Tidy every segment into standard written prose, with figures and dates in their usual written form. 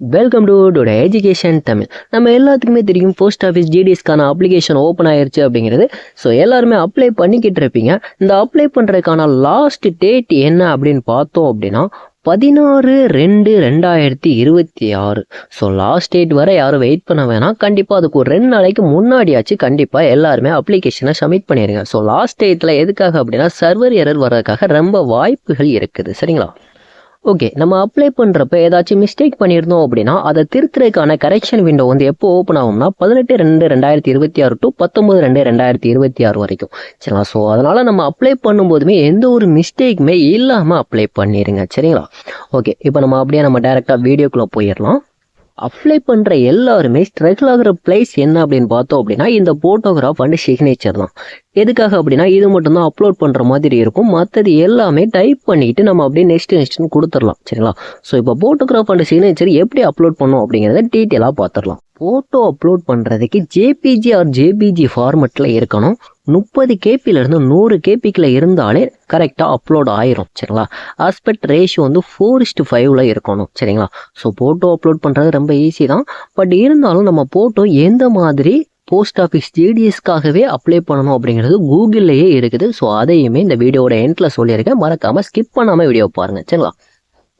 Welcome to today education Tamil. நம்ம எல்லாத்துக்குமே தெரியும் போஸ்ட் ஆஃபீஸ் ஜிடிஎஸ்க்கான அப்ளிகேஷன் ஓப்பன் ஆயிருச்சு அப்படிங்கிறது. ஸோ எல்லாருமே அப்ளை பண்ணிக்கிட்டு இருப்பீங்க. இந்த அப்ளை பண்ணுறதுக்கான லாஸ்ட் டேட் என்ன அப்படின்னு பார்த்தோம் அப்படின்னா 16/2/2026. ஸோ லாஸ்ட் டேட் வரை யாரும் வெயிட் பண்ண வேணாம். கண்டிப்பாக அதுக்கு ஒரு 2 நாளைக்கு முன்னாடியாச்சு கண்டிப்பாக எல்லாருமே அப்ளிகேஷனை சப்மிட் பண்ணிடுங்க. ஸோ லாஸ்ட் டேட்டில் எதுக்காக அப்படின்னா சர்வர் எரர் வர்றதுக்காக ரொம்ப வாய்ப்புகள் இருக்குது. சரிங்களா? ஓகே, நம்ம அப்ளை பண்ணுறப்ப ஏதாச்சும் மிஸ்டேக் பண்ணியிருந்தோம் அப்படின்னா அதை திருத்துறதுக்கான கரெக்ஷன் விண்டோ வந்து எப்போ ஓப்பன் ஆகும்னா 18/2/2026 டு 19/2/2026 வரைக்கும். சரிங்களா? ஸோ அதனால் நம்ம அப்ளை பண்ணும்போதுமே எந்த ஒரு மிஸ்டேக்குமே இல்லாமல் அப்ளை பண்ணிடுங்க. சரிங்களா? ஓகே, இப்போ நம்ம அப்படியே நம்ம டைரெக்டாக வீடியோக்குள்ளே போயிடலாம். அப்ளை பண்ணுற எல்லாருமே ஸ்ட்ரகிள் ஆகிற பிளேஸ் என்ன அப்படின்னு பார்த்தோம் அப்படின்னா இந்த ஃபோட்டோகிராஃப் அண்ட் சிக்னேச்சர் தான். எதுக்காக அப்படின்னா இது மட்டும்தான் அப்லோட் பண்ணுற மாதிரி இருக்கும். மற்றது எல்லாமே டைப் பண்ணிட்டு நம்ம அப்படியே நெக்ஸ்ட்னு கொடுத்துடலாம். சரிங்களா? ஸோ இப்போ ஃபோட்டோகிராஃப் அண்ட் சிக்னேச்சர் எப்படி அப்லோட் பண்ணோம் அப்படிங்கிறத டீட்டெயிலாக பார்த்துடலாம். ஃபோட்டோ அப்லோட் பண்ணுறதுக்கு ஜேபிஜி ஆர் ஜேபிஜி ஃபார்மெட்டில் இருக்கணும். 30 கேபிலேருந்து 100 கேபிக்கில் இருந்தாலே கரெக்டாக அப்லோட் ஆயிரும். சரிங்களா? ஆஸ்பெக்ட் ரேஷியோ வந்து 4:5 இருக்கணும். சரிங்களா? ஸோ ஃபோட்டோ அப்லோட் பண்ணுறது ரொம்ப ஈஸி தான். பட் இருந்தாலும் நம்ம ஃபோட்டோ எந்த மாதிரி போஸ்ட் ஆஃபீஸ் ஜிடிஎஸ்க்காகவே அப்ளை பண்ணணும் அப்படிங்கிறது கூகுள்லேயே இருக்குது. ஸோ அதையுமே இந்த வீடியோட எண்டில் சொல்லியிருக்கேன். மறக்காமல் ஸ்கிப் பண்ணாமல் வீடியோ பாருங்கள். சரிங்களா?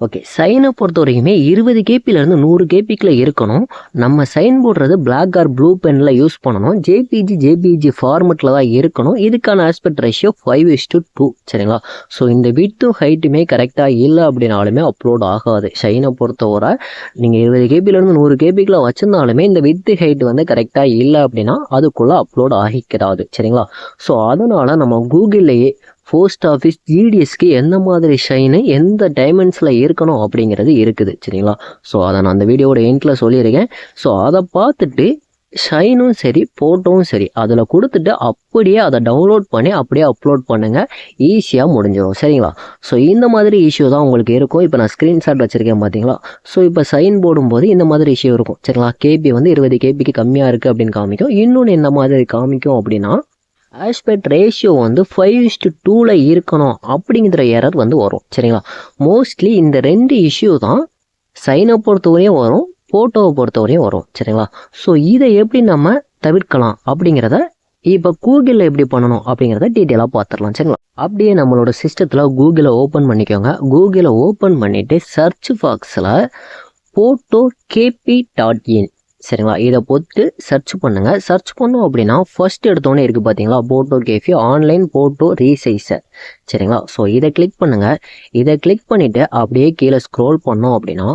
ஓகே, சைனை பொறுத்த வரைக்குமே 20 கேபிலேருந்து 100 கேபிக்கில் இருக்கணும். நம்ம சைன் போடுறது பிளாக் ஆர் ப்ளூ பெனில் யூஸ் பண்ணணும். ஜேபிஜி ஃபார்மெட்டில் தான் இருக்கணும். இதுக்கான ஆஸ்பெக்ட் ரேஷியோ 5:2. சரிங்களா? ஸோ இந்த விட்டும் ஹைட்டுமே கரெக்டாக இல்லை அப்படின்னாலுமே அப்லோட் ஆகாது. சைனை பொறுத்தவரை நீங்கள் 20 கேபிலேருந்து 100 கேபிக்கில் வச்சுருந்தாலுமே இந்த வித்து ஹைட் வந்து கரெக்டாக இல்லை அப்படின்னா அதுக்குள்ளே அப்லோட் ஆகிக்கிறாது. சரிங்களா? ஸோ அதனால் நம்ம கூகுள்லேயே போஸ்ட் ஆஃபீஸ் ஜிடிஎஸ்க்கு எந்த மாதிரி ஷைனு எந்த டைமென்ஷனில் இருக்கணும் அப்படிங்கிறது இருக்குது. சரிங்களா? ஸோ அதை நான் அந்த வீடியோட எண்டில் சொல்லியிருக்கேன். ஸோ அதை பார்த்துட்டு ஷைனும் சரி ஃபோட்டோவும் சரி அதில் கொடுத்துட்டு அப்படியே அதை டவுன்லோட் பண்ணி அப்படியே அப்லோட் பண்ணுங்கள். ஈஸியாக முடிஞ்சிடும். சரிங்களா? ஸோ இந்த மாதிரி இஷ்யூ தான் உங்களுக்கு இருக்கும். இப்போ நான் ஸ்க்ரீன்ஷாட் வச்சுருக்கேன் பார்த்தீங்களா? ஸோ இப்போ சைன் போடும்போது இந்த மாதிரி இஷ்யூ இருக்கும். சரிங்களா? கேபி வந்து 20 கேபிக்கு கம்மியாக இருக்குது அப்படின்னு காமிக்கும். இன்னொன்று என்ன மாதிரி காமிக்கும் அப்படின்னா ஆஸ்பெக்ட் ரேஷியோ வந்து 5:2 இருக்கணும் அப்படிங்கிற எரர் வந்து வரும். சரிங்களா? மோஸ்ட்லி இந்த 2 இஷ்யூ தான் சைனை பொறுத்தவரையும் வரும், ஃபோட்டோவை பொறுத்தவரையும் வரும். சரிங்களா? ஸோ இதை எப்படி நம்ம தவிர்க்கலாம் அப்படிங்கிறத இப்போ கூகுளில் எப்படி பண்ணணும் அப்படிங்கிறத டீட்டெயிலாக பார்த்துடலாம். சரிங்களா? அப்படியே நம்மளோட சிஸ்டத்தில் கூகுளை ஓப்பன் பண்ணிக்கோங்க. கூகுளை ஓப்பன் பண்ணிவிட்டு சர்ச் பாக்ஸில் photokp.in சரிங்களா? இதை போட்டு சர்ச் பண்ணுங்கள். சர்ச் பண்ணோம் அப்படின்னா ஃபர்ஸ்ட் எடுத்தோன்னே இருக்குது பார்த்தீங்களா? ஃபோட்டோகேபி ஆன்லைன் ஃபோட்டோ ரீசைசர். சரிங்களா? ஸோ இதை கிளிக் பண்ணுங்கள். இதை கிளிக் பண்ணிவிட்டு அப்படியே கீழே ஸ்க்ரோல் பண்ணோம் அப்படின்னா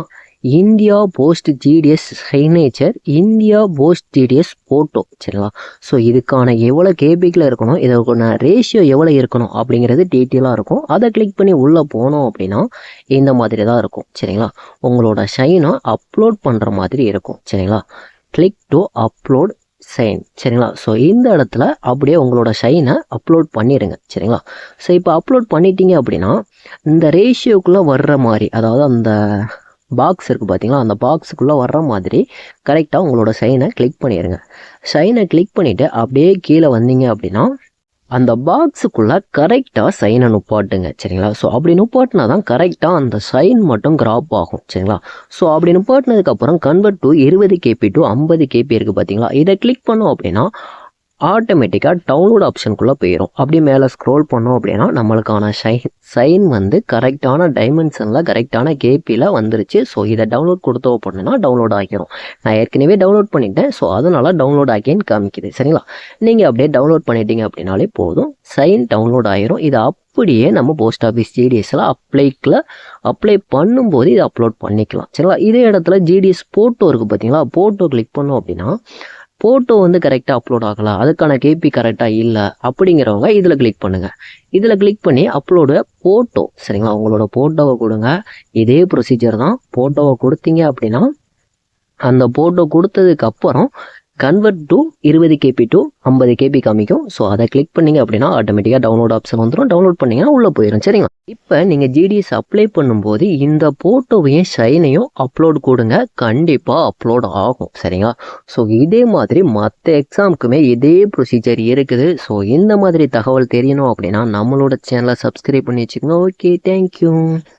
India post GDS signature, India post GDS photo. சரிங்களா? ஸோ இதுக்கான எவ்வளோ கேபிக்கில் இருக்கணும், இதற்கான ரேஷியோ எவ்வளோ இருக்கணும் அப்படிங்கிறது டீட்டெயிலாக இருக்கும். அதை கிளிக் பண்ணி உள்ளே போனோம் அப்படின்னா இந்த மாதிரி தான் இருக்கும். சரிங்களா? உங்களோட ஷைனை அப்லோட் பண்ணுற மாதிரி இருக்கும். சரிங்களா? Click to upload sign. சரிங்களா? ஸோ இந்த இடத்துல அப்படியே உங்களோட ஷைனை அப்லோட் பண்ணிடுங்க. சரிங்களா? ஸோ இப்போ அப்லோட் பண்ணிட்டீங்க அப்படின்னா இந்த ரேஷியோக்குள்ளே வர்ற மாதிரி, அதாவது அந்த பாக்ஸ் இருக்குது பார்த்தீங்களா? அந்த பாக்ஸுக்குள்ளே வர்ற மாதிரி கரெக்டாக உங்களோட சைனை கிளிக் பண்ணிடுங்க. சைனை கிளிக் பண்ணிவிட்டு அப்படியே கீழே வந்தீங்க அப்படின்னா அந்த பாக்ஸுக்குள்ளே கரெக்டாக சைனை நுப்பாட்டுங்க. சரிங்களா? ஸோ அப்படி நுப்பாட்டினா தான் கரெக்டாக அந்த சைன் மட்டும் கிராப் ஆகும். சரிங்களா? ஸோ அப்படி நுப்பாட்டினதுக்கப்புறம் convert to 20 KB to 50 KB இருக்குது பார்த்தீங்களா? இதை கிளிக் பண்ணோம் அப்படின்னா ஆட்டோமேட்டிக்காக டவுன்லோட் ஆப்ஷனுக்குள்ளே போயிடும். அப்படியே மேலே ஸ்க்ரோல் பண்ணோம் அப்படின்னா நம்மளுக்கான சைன் வந்து கரெக்டான டைமென்ஷனில் கரெக்டான கேபியில் வந்துருச்சு. ஸோ இதை டவுன்லோட் கொடுத்தோம் அப்படின்னா டவுன்லோட் ஆகிரும். நான் ஏற்கனவே டவுன்லோட் பண்ணிட்டேன். ஸோ அதனால் டவுன்லோட் ஆகின்னு காமிக்குது. சரிங்களா? நீங்கள் அப்படியே டவுன்லோட் பண்ணிட்டீங்க அப்படின்னாலே போதும், சைன் டவுன்லோட் ஆகிரும். இதை அப்படியே நம்ம போஸ்ட் ஆஃபீஸ் ஜிடிஎஸில் அப்ளை பண்ணும்போது இதை அப்லோட் பண்ணிக்கலாம். சரிங்களா? இதே இடத்துல ஜிடிஎஸ் ஃபோட்டோ இருக்குது பார்த்தீங்களா? ஃபோட்டோ கிளிக் பண்ணோம் அப்படின்னா ஃபோட்டோ வந்து கரெக்டாக அப்லோட் ஆகலாம், அதுக்கான கேபி கரெக்டாக இல்லை அப்படிங்கிறவங்க இதில் கிளிக் பண்ணுங்கள். இதில் கிளிக் பண்ணி அப்லோடு ஃபோட்டோ. சரிங்களா? உங்களோட ஃபோட்டோவை கொடுங்க. இதே ப்ரொசீஜர் தான். ஃபோட்டோவை கொடுத்தீங்க அப்படின்னா அந்த ஃபோட்டோ கொடுத்ததுக்கப்புறம் convert to 20 KB to 50 KB காமிக்கும். ஸோ அதை கிளிக் பண்ணிங்க அப்படின்னா ஆட்டோமேட்டிக்காக டவுன்லோட் ஆப்ஷன் வந்துடும். டவுன்லோட் பண்ணிங்கன்னா உள்ளே போயிடும். சரிங்களா? இப்போ நீங்கள் ஜிடிஎஸ் அப்ளை பண்ணும்போது இந்த ஃபோட்டோவையும் ஷைனையும் அப்லோட் கொடுங்க. கண்டிப்பாக அப்லோட் ஆகும். சரிங்களா? ஸோ இதே மாதிரி மற்ற எக்ஸாமுக்குமே இதே ப்ரொசீஜர் இருக்குது. ஸோ இந்த மாதிரி தகவல் தெரியணும் அப்படின்னா நம்மளோட சேனலை சப்ஸ்கிரைப் பண்ணி வச்சுக்கோங்க. Okay, thank you.